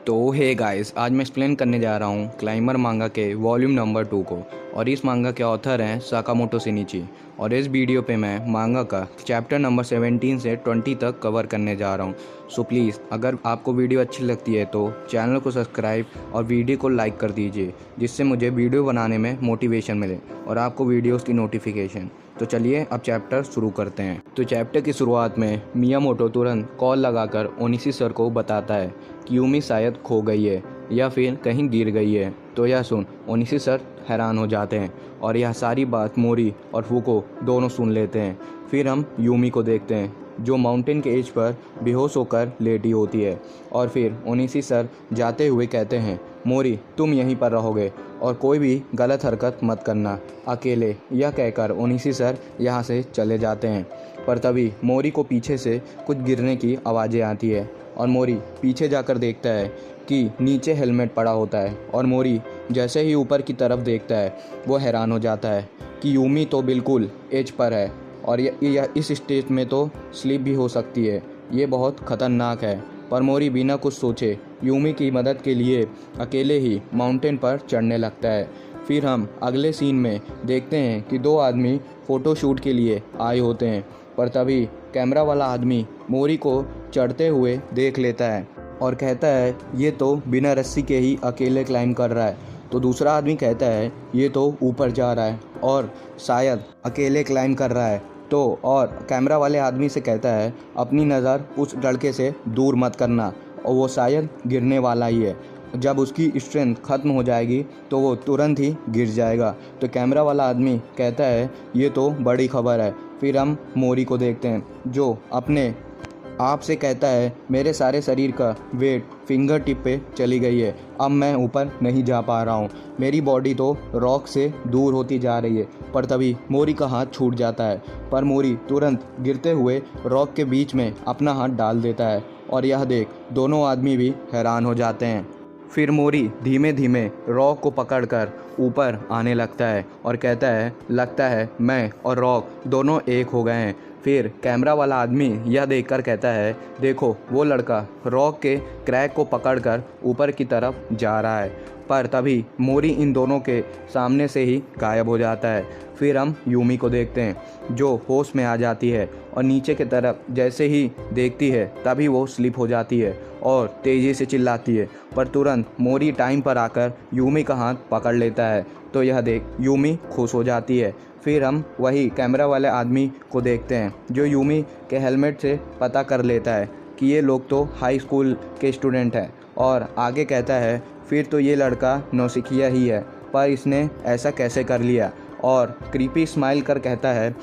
तो hey guys, आज मैं एक्सप्लेन करने जा रहा हूँ क्लाइंबर मांगा के वॉल्यूम नंबर 2 को। और इस मांगा के ऑथर हैं साकामोटो शिनिची। और इस वीडियो पे मैं मांगा का चैप्टर नंबर 17 से 20 तक कवर करने जा रहा हूँ। सो प्लीज़, अगर आपको वीडियो अच्छी लगती है तो चैनल को सब्सक्राइब और वीडियो को लाइक कर दीजिए, जिससे मुझे वीडियो बनाने में मोटिवेशन मिले और आपको वीडियोज़ की नोटिफिकेशन। तो चलिए अब चैप्टर शुरू करते हैं। तो चैप्टर की शुरुआत में मियामोटो तुरंत कॉल लगाकर ओनिशी सर को बताता है कि यूमी शायद खो गई है या फिर कहीं गिर गई है। तो यह सुन ओनिशी सर हैरान हो जाते हैं और यह सारी बात मोरी और फूको दोनों सुन लेते हैं। फिर हम यूमी को देखते हैं जो माउंटेन के एज पर बेहोश होकर लेटी होती है। और फिर ओनिशी सर जाते हुए कहते हैं, मोरी तुम यहीं पर रहोगे और कोई भी गलत हरकत मत करना अकेले। यह कहकर ओनिशी सर यहाँ से चले जाते हैं। पर तभी मोरी को पीछे से कुछ गिरने की आवाज़ें आती है और मोरी पीछे जाकर देखता है कि नीचे हेलमेट पड़ा होता है। और मोरी जैसे ही ऊपर की तरफ देखता है वो हैरान हो जाता है कि यूमी तो बिल्कुल एज पर है और यह इस स्टेज में तो स्लिप भी हो सकती है। ये बहुत ख़तरनाक है। पर मोरी बिना कुछ सोचे यूमी की मदद के लिए अकेले ही माउंटेन पर चढ़ने लगता है। फिर हम अगले सीन में देखते हैं कि दो आदमी फ़ोटोशूट के लिए आए होते हैं। पर तभी कैमरा वाला आदमी मोरी को चढ़ते हुए देख लेता है और कहता है, ये तो बिना रस्सी के ही अकेले क्लाइंब कर रहा है। तो दूसरा आदमी कहता है, ये तो ऊपर जा रहा है और शायद अकेले क्लाइंब कर रहा है। तो और कैमरा वाले आदमी से कहता है, अपनी नज़र उस लड़के से दूर मत करना और वो शायद गिरने वाला ही है। जब उसकी स्ट्रेंथ ख़त्म हो जाएगी तो वो तुरंत ही गिर जाएगा। तो कैमरा वाला आदमी कहता है, ये तो बड़ी खबर है। फिर हम मोरी को देखते हैं जो अपने आप से कहता है, मेरे सारे शरीर का वेट फिंगर टिप पे चली गई है। अब मैं ऊपर नहीं जा पा रहा हूँ। मेरी बॉडी तो रॉक से दूर होती जा रही है। पर तभी मोरी का हाथ छूट जाता है। पर मोरी तुरंत गिरते हुए रॉक के बीच में अपना हाथ डाल देता है और यह देख दोनों आदमी भी हैरान हो जाते हैं। फिर मोरी धीमे धीमे रॉक को पकड़कर ऊपर आने लगता है और कहता है, लगता है मैं और रॉक दोनों एक हो गए हैं। फिर कैमरा वाला आदमी यह देखकर कहता है, देखो वो लड़का रॉक के क्रैक को पकड़कर ऊपर की तरफ जा रहा है। पर तभी मोरी इन दोनों के सामने से ही गायब हो जाता है। फिर हम यूमी को देखते हैं जो होश में आ जाती है और नीचे की तरफ जैसे ही देखती है तभी वो स्लिप हो जाती है और तेज़ी से चिल्लाती है। पर तुरंत मोरी टाइम पर आकर यूमी का हाथ पकड़ लेता है। तो यह देख यूमी खुश हो जाती है। फिर हम वही कैमरा वाले आदमी को देखते हैं जो यूमी के हेलमेट से पता कर लेता है कि ये लोग तो हाई स्कूल के स्टूडेंट हैं। और आगे कहता है, फिर तो ये लड़का नौसिखिया ही है, पर इसने ऐसा कैसे कर लिया। और क्रीपी स्माइल कर कहता है,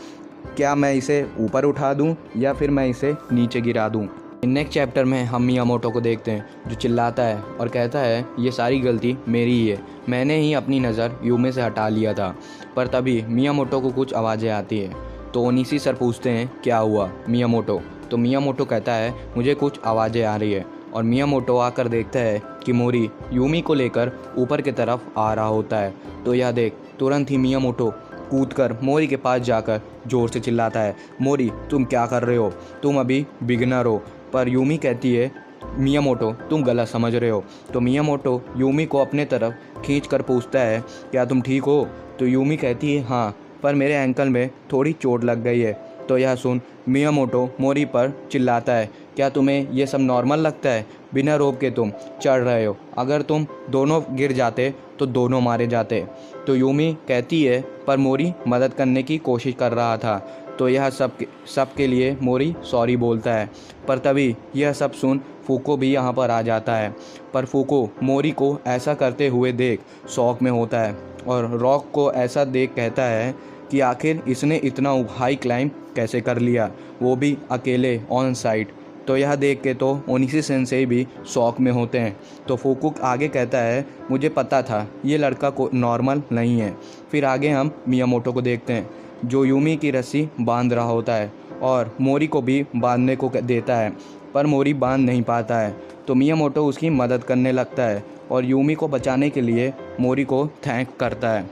क्या मैं इसे ऊपर उठा दूं या फिर मैं इसे नीचे गिरा दूं। नेक्स्ट चैप्टर में हम मियामोटो को देखते हैं जो चिल्लाता है और कहता है, ये सारी गलती मेरी ही है, मैंने ही अपनी नज़र यूमी से हटा लिया था। पर तभी मियामोटो को कुछ आवाज़ें आती है। तो ओनिशी सर पूछते हैं, क्या हुआ मियामोटो। तो मियामोटो कहता है, मुझे कुछ आवाज़ें आ रही है। और मियामोटो आकर देखता है कि मोरी यूमी को लेकर ऊपर की तरफ आ रहा होता है। तो यह देख तुरंत ही मियामोटो कूदकर मोरी के पास जाकर ज़ोर से चिल्लाता है, मोरी तुम क्या कर रहे हो, तुम अभी बिगिनर हो। पर यूमी कहती है, मियामोटो तुम गलत समझ रहे हो। तो मियामोटो यूमी को अपने तरफ खींचकर पूछता है, क्या तुम ठीक हो। तो यूमी कहती है, हाँ, पर मेरे एंकल में थोड़ी चोट लग गई है। तो यह सुन मियामोटो मोरी पर चिल्लाता है, क्या तुम्हें यह सब नॉर्मल लगता है, बिना रोक के तुम चढ़ रहे हो, अगर तुम दोनों गिर जाते तो दोनों मारे जाते। तो यूमी कहती है, पर मोरी मदद करने की कोशिश कर रहा था। तो यह सब के लिए मोरी सॉरी बोलता है। पर तभी यह सब सुन फूको भी यहाँ पर आ जाता है। पर फूको मोरी को ऐसा करते हुए देख शौक में होता है और रॉक को ऐसा देख कहता है कि आखिर इसने इतना हाई क्लाइंब कैसे कर लिया, वो भी अकेले ऑन साइट। तो यह देख के तो ओनिशी सेंसेई भी शौक में होते हैं। तो फूकुक आगे कहता है, मुझे पता था ये लड़का को नॉर्मल नहीं है। फिर आगे हम मियामोटो को देखते हैं जो यूमी की रस्सी बांध रहा होता है और मोरी को भी बांधने को देता है। पर मोरी बांध नहीं पाता है। तो मियामोटो उसकी मदद करने लगता है और यूमी को बचाने के लिए मोरी को थैंक करता है।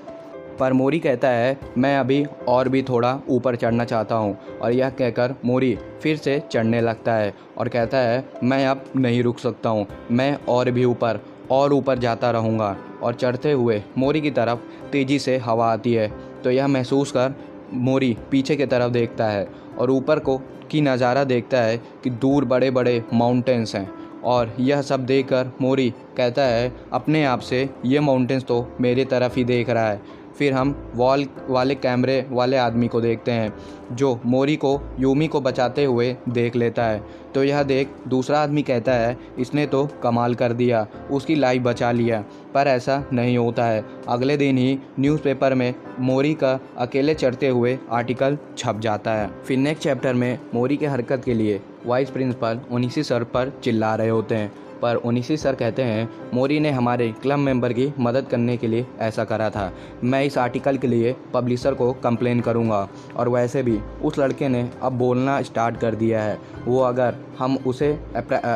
पर मोरी कहता है मैं अभी और भी थोड़ा ऊपर चढ़ना चाहता हूँ। और यह कहकर मोरी फिर से चढ़ने लगता है और कहता है मैं अब नहीं रुक सकता हूँ, मैं और भी ऊपर जाता रहूँगा। और चढ़ते हुए मोरी की तरफ तेज़ी से हवा आती है, तो यह महसूस कर मोरी पीछे की तरफ देखता है और ऊपर की नज़ारा देखता है कि दूर बड़े बड़े माउंटेन्स हैं। और यह सब देखकर मोरी कहता है अपने आप से ये माउंटेन्स तो मेरे तरफ ही देख रहा है। फिर हम वॉल वाले कैमरे वाले आदमी को देखते हैं जो मोरी को यूमी को बचाते हुए देख लेता है। तो यह देख दूसरा आदमी कहता है इसने तो कमाल कर दिया, उसकी लाइफ बचा लिया। पर ऐसा नहीं होता है। अगले दिन ही न्यूज़पेपर में मोरी का अकेले चढ़ते हुए आर्टिकल छप जाता है। फिर नेक्स्ट चैप्टर में मोरी के हरकत के लिए वाइस प्रिंसिपल ओनिसी सर पर चिल्ला रहे होते हैं, पर ओनिसी सर कहते हैं मोरी ने हमारे क्लब मेंबर की मदद करने के लिए ऐसा करा था। मैं इस आर्टिकल के लिए पब्लिशर को कंप्लेन करूंगा। और वैसे भी उस लड़के ने अब बोलना स्टार्ट कर दिया है, वो अगर हम उसे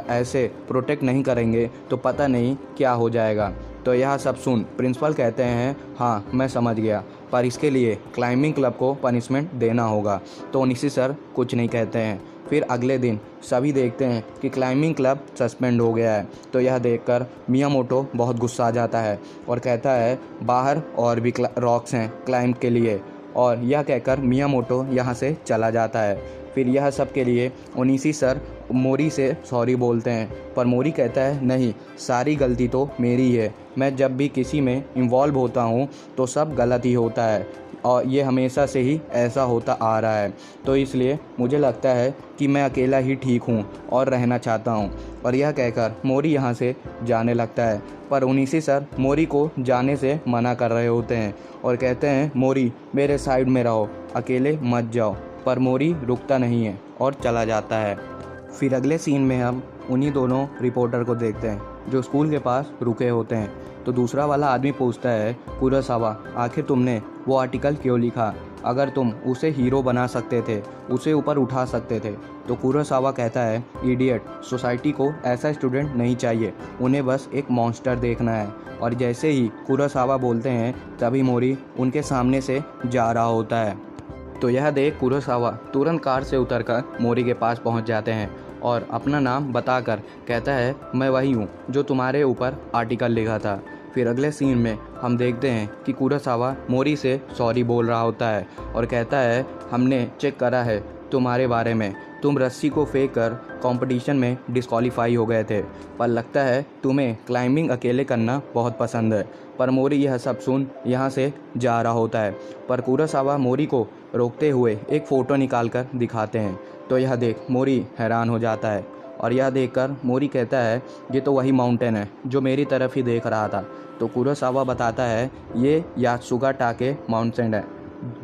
ऐसे प्रोटेक्ट नहीं करेंगे तो पता नहीं क्या हो जाएगा। तो यह सब सुन प्रिंसिपल कहते हैं हाँ मैं समझ गया, पर इसके लिए क्लाइंबिंग क्लब को पनिशमेंट देना होगा। तो ओनिसी सर कुछ नहीं कहते हैं। फिर अगले दिन सभी देखते हैं कि क्लाइंबिंग क्लब सस्पेंड हो गया है। तो यह देखकर मियामोटो बहुत गुस्सा आ जाता है और कहता है बाहर और भी रॉक्स हैं क्लाइंब के लिए। और यह कहकर मियामोटो यहाँ से चला जाता है। फिर यह सब के लिए ओनिसी सर मोरी से सॉरी बोलते हैं, पर मोरी कहता है नहीं, सारी गलती तो मेरी है। मैं जब भी किसी में इन्वॉल्व होता हूँ तो सब गलत ही होता है और ये हमेशा से ही ऐसा होता आ रहा है। तो इसलिए मुझे लगता है कि मैं अकेला ही ठीक हूँ और रहना चाहता हूँ। और यह कहकर मोरी यहाँ से जाने लगता है, पर ओनिसी सर मोरी को जाने से मना कर रहे होते हैं और कहते हैं मोरी मेरे साइड में रहो, अकेले मत जाओ। पर मोरी रुकता नहीं है और चला जाता है। फिर अगले सीन में हम उन्हीं दोनों रिपोर्टर को देखते हैं जो स्कूल के पास रुके होते हैं। तो दूसरा वाला आदमी पूछता है कुरोसावा आखिर तुमने वो आर्टिकल क्यों लिखा? अगर तुम उसे हीरो बना सकते थे, उसे ऊपर उठा सकते थे। तो कुरोसावा कहता है इडियट, सोसाइटी को ऐसा स्टूडेंट नहीं चाहिए, उन्हें बस एक मॉन्स्टर देखना है। और जैसे ही कुरोसावा बोलते हैं तभी मोरी उनके सामने से जा रहा होता है। तो यह देख कुरोसावा तुरंत कार से उतरकर मोरी के पास पहुंच जाते हैं और अपना नाम बताकर कहता है मैं वही हूँ जो तुम्हारे ऊपर आर्टिकल लिखा था। फिर अगले सीन में हम देखते हैं कि कुरोसावा मोरी से सॉरी बोल रहा होता है और कहता है हमने चेक करा है तुम्हारे बारे में, तुम रस्सी को फेंक कर कंपटीशन में डिस्क्वालीफाई हो गए थे, पर लगता है तुम्हें क्लाइंबिंग अकेले करना बहुत पसंद है। पर मोरी यह सब सुन यहाँ से जा रहा होता है, पर कुरोसावा मोरी को रोकते हुए एक फ़ोटो निकाल कर दिखाते हैं। तो यह देख मोरी हैरान हो जाता है और यह देखकर मोरी कहता है ये तो वही माउंटेन है जो मेरी तरफ ही देख रहा था। तो कुरोसावा बताता है ये यात्सुगा टाके माउंटेन है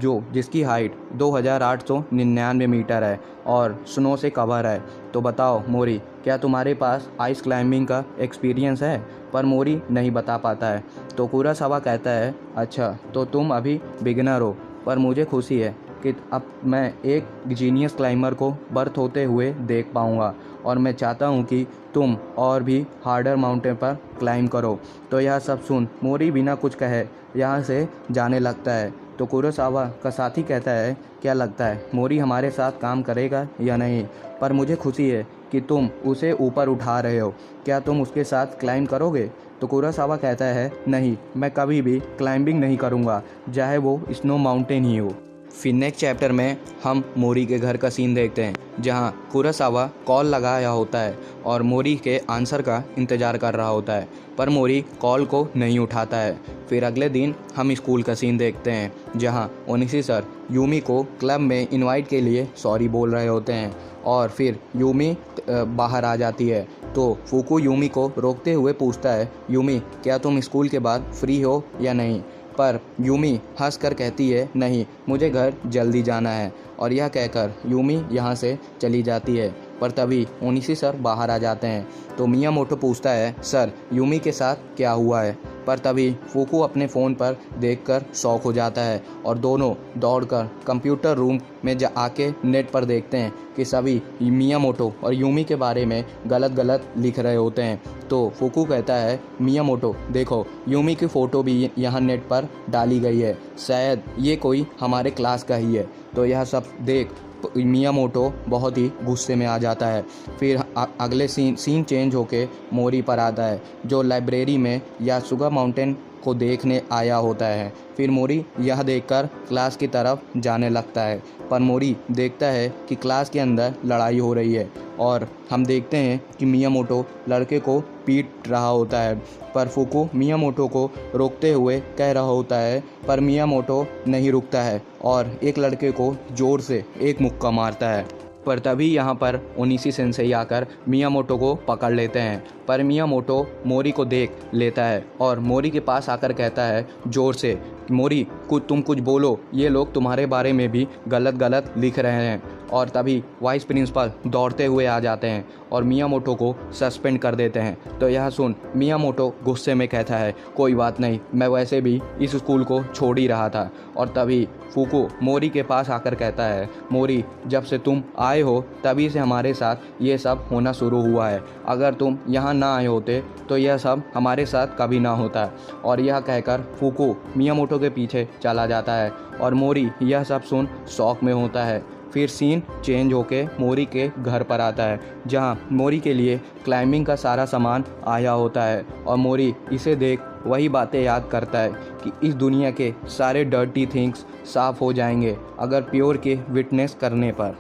जिसकी हाइट 2899 मीटर है और स्नो से कवर है। तो बताओ मोरी क्या तुम्हारे पास आइस क्लाइंबिंग का एक्सपीरियंस है? पर मोरी नहीं बता पाता है। तो कुरोसावा कहता है अच्छा तो तुम अभी बिगिनर हो, पर मुझे खुशी है कि अब मैं एक जीनियस क्लाइंबर को बर्थ होते हुए देख पाऊँगा और मैं चाहता हूँ कि तुम और भी हार्डर माउंटेन पर क्लाइंब करो। तो यह सब सुन मोरी बिना कुछ कहे यहाँ से जाने लगता है। तो कुरोसावा का साथी कहता है क्या लगता है मोरी हमारे साथ काम करेगा या नहीं? पर मुझे खुशी है कि तुम उसे ऊपर उठा रहे हो, क्या तुम उसके साथ क्लाइंब करोगे? तो कुरोसावा कहता है नहीं, मैं कभी भी क्लाइंबिंग नहीं करूँगा, चाहे वो स्नो माउंटेन ही हो। फिर नेक्स्ट चैप्टर में हम मोरी के घर का सीन देखते हैं जहां कुरोसावा कॉल लगाया होता है और मोरी के आंसर का इंतज़ार कर रहा होता है, पर मोरी कॉल को नहीं उठाता है। फिर अगले दिन हम स्कूल का सीन देखते हैं जहां ओनिसी सर यूमी को क्लब में इनवाइट के लिए सॉरी बोल रहे होते हैं और फिर यूमी बाहर आ जाती है। तो फुकू यूमी को रोकते हुए पूछता है यूमी क्या तुम स्कूल के बाद फ्री हो या नहीं? पर यूमी हंसकर कहती है नहीं, मुझे घर जल्दी जाना है। और यह कहकर यूमी यहाँ से चली जाती है, पर तभी ओनिसी सर बाहर आ जाते हैं। तो मियामोटो पूछता है सर यूमी के साथ क्या हुआ है? पर तभी फूकू अपने फ़ोन पर देखकर शॉक हो जाता है और दोनों दौड़कर कंप्यूटर रूम में आके नेट पर देखते हैं कि सभी मियामोटो और यूमी के बारे में गलत लिख रहे होते हैं। तो फूकू कहता है, मियामोटो देखो, यूमी की फ़ोटो भी यहाँ नेट पर डाली गई है, शायद ये कोई हमारे क्लास का ही है। तो यह सब देख मियामोटो बहुत ही गुस्से में आ जाता है। फिर अगले सीन चेंज होके मोरी पर आता है, जो लाइब्रेरी में यासुगा माउंटेन को देखने आया होता है। फिर मोरी यह देखकर क्लास की तरफ जाने लगता है, पर मोरी देखता है कि क्लास के अंदर लड़ाई हो रही है और हम देखते हैं कि मियामोटो लड़के को पीट रहा होता है। पर फूकू मियामोटो को रोकते हुए कह रहा होता है, पर मियामोटो नहीं रुकता है और एक लड़के को ज़ोर से एक मुक्का मारता है। पर तभी यहाँ पर ओनिशी सेंसेई आकर मियामोटो को पकड़ लेते हैं, पर मियामोटो मोरी को देख लेता है और मोरी के पास आकर कहता है ज़ोर से, मोरी तुम कुछ बोलो, ये लोग तुम्हारे बारे में भी गलत लिख रहे हैं। और तभी वाइस प्रिंसिपल दौड़ते हुए आ जाते हैं और मियामोटो को सस्पेंड कर देते हैं। तो यह सुन मियामोटो गुस्से में कहता है, कोई बात नहीं, मैं वैसे भी इस स्कूल को छोड़ ही रहा था। और तभी फूकू मोरी के पास आकर कहता है, मोरी जब से तुम आए हो तभी से हमारे साथ ये सब होना शुरू हुआ है, अगर तुम यहाँ ना आए होते तो यह सब हमारे साथ कभी ना होता। और यह कहकर फूकू मियामोटो के पीछे चला जाता है और मोरी यह सब सुन शॉक में होता है। फिर सीन चेंज होके मोरी के घर पर आता है, जहाँ मोरी के लिए क्लाइंबिंग का सारा सामान आया होता है और मोरी इसे देख वही बातें याद करता है कि इस दुनिया के सारे डर्टी थिंग्स साफ़ हो जाएंगे अगर प्योर के विटनेस करने पर।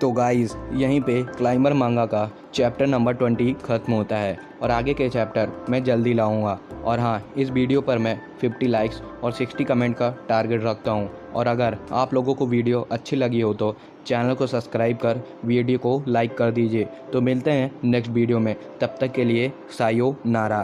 तो गाइस यहीं पे क्लाइंबर मांगा का चैप्टर नंबर 20 ख़त्म होता है और आगे के चैप्टर मैं जल्दी लाऊंगा। और हाँ, इस वीडियो पर मैं 50 लाइक्स और 60 कमेंट का टारगेट रखता हूँ। और अगर आप लोगों को वीडियो अच्छी लगी हो तो चैनल को सब्सक्राइब कर वीडियो को लाइक कर दीजिए। तो मिलते हैं नेक्स्ट वीडियो में, तब तक के लिए सायोनारा।